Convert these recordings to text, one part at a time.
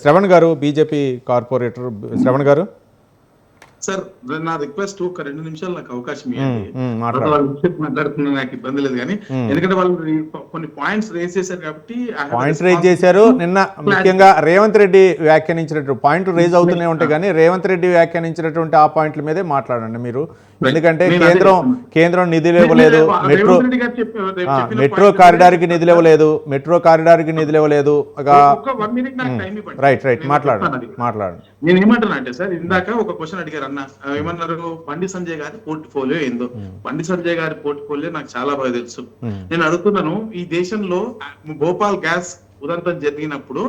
శ్రవణ్ గారు BJP corporator Shravan గారు sir నా రిక్వెస్ట్ ఒక 2 నిమిషాలు నాకు అవకాశం ఇవ్వండి. మాట్లాడుతున్నా నాకు ఇబ్బంది లేదు కానీ ఎందుకంటే వాళ్ళు కొన్ని పాయింట్స్ రేస్ చేశారు కాబట్టి పాయింట్స్ రేజ్ చేశారు. నిన్న ముఖ్యంగా రేవంత్ రెడ్డి వ్యాఖ్యానించినట్టు పాయింట్ రేజ్ అవుతూనే ఉంటాయి కానీ రేవంత్ రెడ్డి వ్యాఖ్యానించినటువంటి ఆ పాయింట్ల మీదే మాట్లాడండి మీరు. ఎందుకంటే కేంద్రం నిధులు ఇవ్వలేదు, మెట్రో కారిడార్కి నిధులు ఇవ్వలేదు, రైట్ మాట్లాడండి. నేను ఏమంటున్నా అంటే సార్ ఇందాక ఒక క్వశ్చన్ అడిగారు అన్న, ఏమన్నారు బండి సంజయ్ గారి పోర్ట్ఫోలియో ఏందో. బండి సంజయ్ గారి పోర్ట్ఫోలియో నాకు చాలా బాగా తెలుసు. నేను అడుగుతున్నాను, ఈ దేశంలో భోపాల్ గ్యాస్ ఉదంతం జరిగినప్పుడు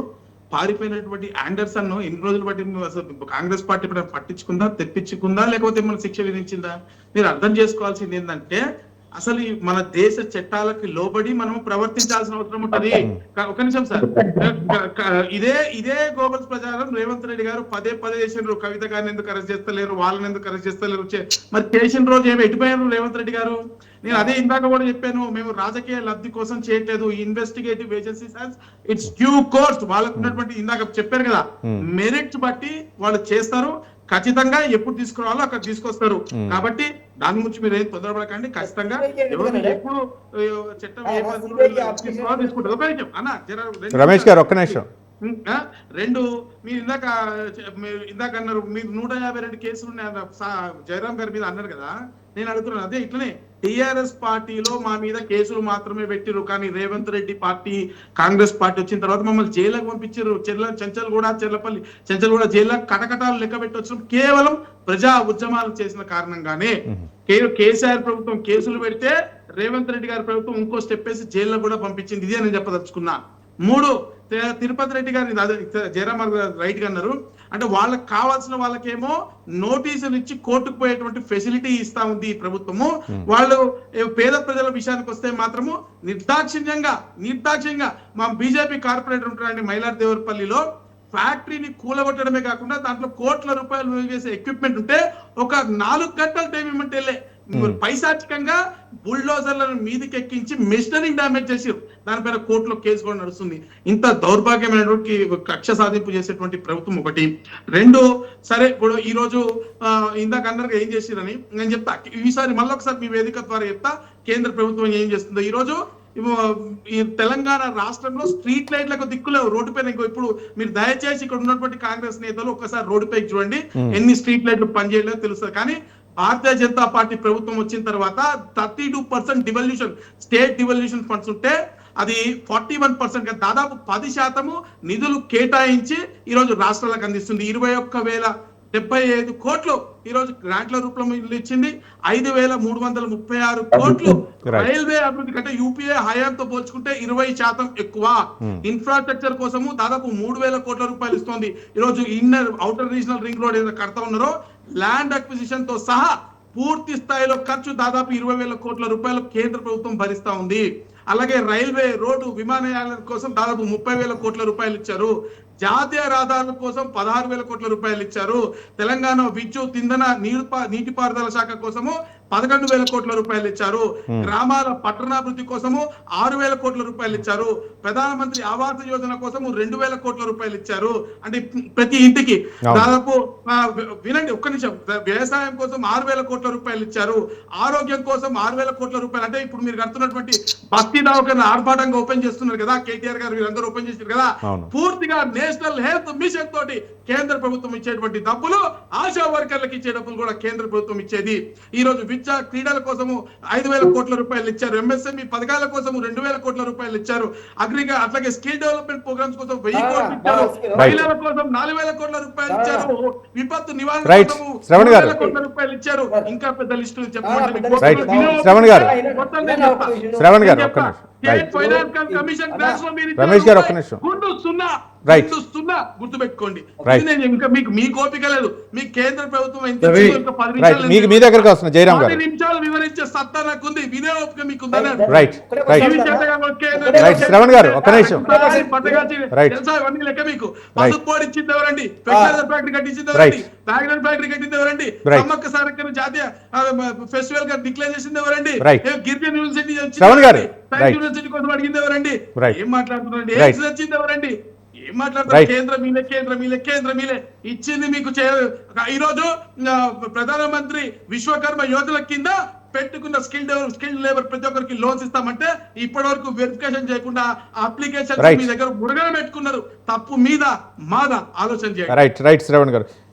పారిపోయినటువంటి ఆండర్సన్ ఎన్ని రోజులు బట్టి అసలు కాంగ్రెస్ పార్టీ పట్టించుకుందా, తెప్పించుకుందా, లేకపోతే మన శిక్ష విధించిందా? మీరు అర్థం చేసుకోవాల్సింది ఏంటంటే అసలు మన దేశ చట్టాలకి లోబడి మనం ప్రవర్తించాల్సిన అవసరం ఉంటుంది. ఒక నిమిషం సార్, ఇదే గోబల్స్ ప్రచారం రేవంత్ రెడ్డి గారు పదే చేసిన కవిత గారిని ఎందుకు అరెస్ట్ చేస్తలేరు, వాళ్ళని ఎందుకు అరెస్ట్ చేస్తలేరు, మరి చేసిన రోజు ఏమి ఎటుపోయారు రేవంత్ రెడ్డి గారు? నేను అదే ఇందాక కూడా చెప్పాను, మేము రాజకీయ లబ్ధి కోసం చేయట్లేదు. Investigative agencies it's due course వాళ్ళకు ఉన్నటువంటి ఇందాక చెప్పారు కదా మెరిట్స్ బట్టి వాళ్ళు చేస్తారు. ఖచ్చితంగా ఎప్పుడు తీసుకురావాలో అక్కడ తీసుకొస్తారు. కాబట్టి దాని గురించి మీరు ఏం తొందరపడకండి. ఖచ్చితంగా ఎప్పుడు చట్టం తీసుకుంటారు. ఒక నిమిషం అన్న, రమేష్ గారు ఒక్క నిమిషం. రెండు మీరు ఇందాక అన్నారు మీరు 152 కేసులు జయరాం గారి మీద అన్నారు కదా. నేను అడుగుతున్నాను అదే ఇట్లనే టిఆర్ఎస్ పార్టీలో మా మీద కేసులు మాత్రమే పెట్టిరు, కానీ రేవంత్ రెడ్డి పార్టీ కాంగ్రెస్ పార్టీ వచ్చిన తర్వాత మమ్మల్ని జైలుకు పంపించారు. చెంచల్గూడ జైల్లో కటకటాలు లెక్క పెట్టి వచ్చిన కేవలం ప్రజా ఉద్యమాలు చేసిన కారణంగానే. కేసీఆర్ ప్రభుత్వం కేసులు పెడితే రేవంత్ రెడ్డి గారి ప్రభుత్వం ఇంకో స్టెప్ వేసి జైల్లో కూడా పంపించింది. ఇదే నేను చెప్పదలుచుకున్నా. 3 తిరుపతి రెడ్డి గారు జయరామ్ రైట్ గా అన్నారు అంటే వాళ్ళకి కావాల్సిన వాళ్ళకేమో నోటీసులు ఇచ్చి కోర్టుకు పోయేటువంటి ఫెసిలిటీ ఇస్తా ఉంది ఈ ప్రభుత్వము. వాళ్ళు పేద ప్రజల విషయానికి వస్తే మాత్రము నిర్దాక్షిణ్యంగా మా బీజేపీ కార్పొరేటర్ ఉంటారండి మైలార్దేవరపల్లిలో ఫ్యాక్టరీని కూలగొట్టడమే కాకుండా దాంట్లో కోట్ల రూపాయలు వేసే ఎక్విప్మెంట్ ఉంటే ఒక 4 గంటలు టైం ఇవ్వమంటే పైశాచికంగా బుల్డోజర్లను మీదికి ఎక్కించి మెషినరీ డ్యామేజ్ చేసారు. దానిపైన కోర్టులో కేసు కూడా నడుస్తుంది. ఇంత దౌర్భాగ్యమైనటువంటి కక్ష సాధింపు చేసేటువంటి ప్రభుత్వం ఒకటి. 2 సరే ఇప్పుడు ఈ రోజు ఇందాక అందరికి ఏం చేసిరని నేను చెప్తా. ఈసారి మళ్ళొకసారి మీ వేదిక ద్వారా చెప్తా కేంద్ర ప్రభుత్వం ఏం చేస్తుందో. ఈ రోజు ఈ తెలంగాణ రాష్ట్రంలో స్ట్రీట్ లైట్లకు దిక్కులేవు, రోడ్డు పైన. ఇప్పుడు మీరు దయచేసి ఇక్కడ ఉన్నటువంటి కాంగ్రెస్ నేతలు ఒక్కసారి రోడ్డు పైకి చూడండి, ఎన్ని స్ట్రీట్ లైట్లు పనిచేయలేదో తెలుస్తుంది. కానీ భారతీయ జనతా పార్టీ ప్రభుత్వం వచ్చిన తర్వాత 32% డివల్యూషన్ స్టేట్ డివల్యూషన్ ఫండ్స్ ఉంటే అది 41%, దాదాపు 10% నిధులు కేటాయించి ఈరోజు రాష్ట్రాలకు అందిస్తుంది. 21,075 కోట్లు ఈరోజు గ్రాంట్ల రూపంలో ఇచ్చింది. 5,336 కోట్లు రైల్వే అభివృద్ధి కంటే యూపీఏ హయాంతో పోల్చుకుంటే 20% ఎక్కువ. ఇన్ఫ్రాస్ట్రక్చర్ కోసము దాదాపు 3,000 కోట్ల రూపాయలు ఇస్తోంది. ఈరోజు inner outer regional ring road ఏదైతే కడతా ఉన్నారో ల్యాండ్ అక్విజిషన్ తో సహా పూర్తి స్థాయిలో ఖర్చు దాదాపు 20,000 కోట్ల రూపాయలు కేంద్ర ప్రభుత్వం భరిస్తా ఉంది. అలాగే రైల్వే, రోడ్డు, విమానయానం కోసం దాదాపు 30,000 కోట్ల రూపాయలు ఇచ్చారు. జాతీయ రహదారుల కోసం 16,000 కోట్ల రూపాయలు ఇచ్చారు. తెలంగాణ విద్యుత్, ఇంధన, నీటిపారుదల శాఖ కోసము 11,000 కోట్ల రూపాయలు ఇచ్చారు. గ్రామాల పట్టణాభివృద్ధి కోసము 6,000 కోట్ల రూపాయలు ఇచ్చారు. ప్రధానమంత్రి ఆవాస యోజన కోసము 2,000 కోట్ల రూపాయలు ఇచ్చారు. అంటే ప్రతి ఇంటికి దాదాపు వినండి ఒక్క నిమిషం, వ్యవసాయం కోసం 6,000 కోట్ల రూపాయలు ఇచ్చారు. ఆరోగ్యం కోసం 6,000 కోట్ల రూపాయలు. అంటే ఇప్పుడు మీరు కడుతున్నటువంటి బస్తీ దవాఖాన ఆర్భాటంగా ఓపెన్ చేస్తున్నారు కదా, కేటీఆర్ గారు వీరందరూ ఓపెన్ చేశారు కదా. పూర్తిగా నేషనల్ హెల్త్ మిషన్ తోటి కేంద్ర ప్రభుత్వం ఇచ్చేటువంటి డబ్బులు, ఆశా వర్కర్లకు ఇచ్చే డబ్బులు కూడా కేంద్ర ప్రభుత్వం ఇచ్చేది. ఈ రోజు విద్యా క్రీడల కోసము 5,000 కోట్ల రూపాయలు ఇచ్చారు. ఎంఎస్ఎంఈ పథకాల కోసము 2,000 కోట్ల రూపాయలు ఇచ్చారు. అట్లాగే స్కిల్ డెవలప్మెంట్ ప్రోగ్రామ్స్ కోసం 1000 కోట్లు ఇచ్చారు. మహిళల కోసం 4,000 కోట్ల రూపాయలు ఇచ్చారు. విపత్తు నివారణ కోసము 4,000 కోట్ల రూపాయలు ఇచ్చారు. ఇంకా పెద్ద లిస్టులు చెప్పమంటే గుర్తుపెట్టుకోండి. ఇంకా మీ కోపిక లేదు. మీ కేంద్ర ప్రభుత్వం మీ దగ్గరకు వస్తున్నా జయరామ్ గారు 10 నిమిషాలు వివరించే సత్తా నాకుంది, వినే ఓపిక మీకుందని. శ్రవణ్ గారు ఒక్క నిమిషం. తెలుసా ఇవన్నీ లెక్క మీకు? పసుపోడి ఇచ్చింది ఎవరండి? ఫెర్టిలైజర్ ఫ్యాక్టరీ కట్టించింది ఎవరండి? ప్యాగనల్ ఫ్యాక్టరీ కట్టింది ఎవరండి? సమ్మక్క సారక్క జాతీయ ఫెస్టివల్ గా డిక్లేర్ చేసింది ఎవరండి? గిరిజన యూనివర్సిటీ యూనివర్సిటీ కోసం అడిగింది ఎవరండి? ఏం మాట్లాడుతున్నారండి? వచ్చింది ఎవరండి? ఏం మాట్లాడతారు? Right. కేంద్రం మీలే ఇచ్చింది మీకు ఈ రోజు ప్రధానమంత్రి విశ్వకర్మ యోజన కింద పెట్టుకున్న స్కిల్డ్ లేబర్ ప్రతి ఒక్కరికి లోన్స్ ఇస్తామంటే ఇప్పటి వరకు వెరిఫికేషన్ చేయకుండా అప్లికేషన్ Right. మీ దగ్గర మురగన పెట్టుకున్నారు. తప్పు మీద మాద ఆలోచన చేయండి. రైట్ శ్రవణ్ గారు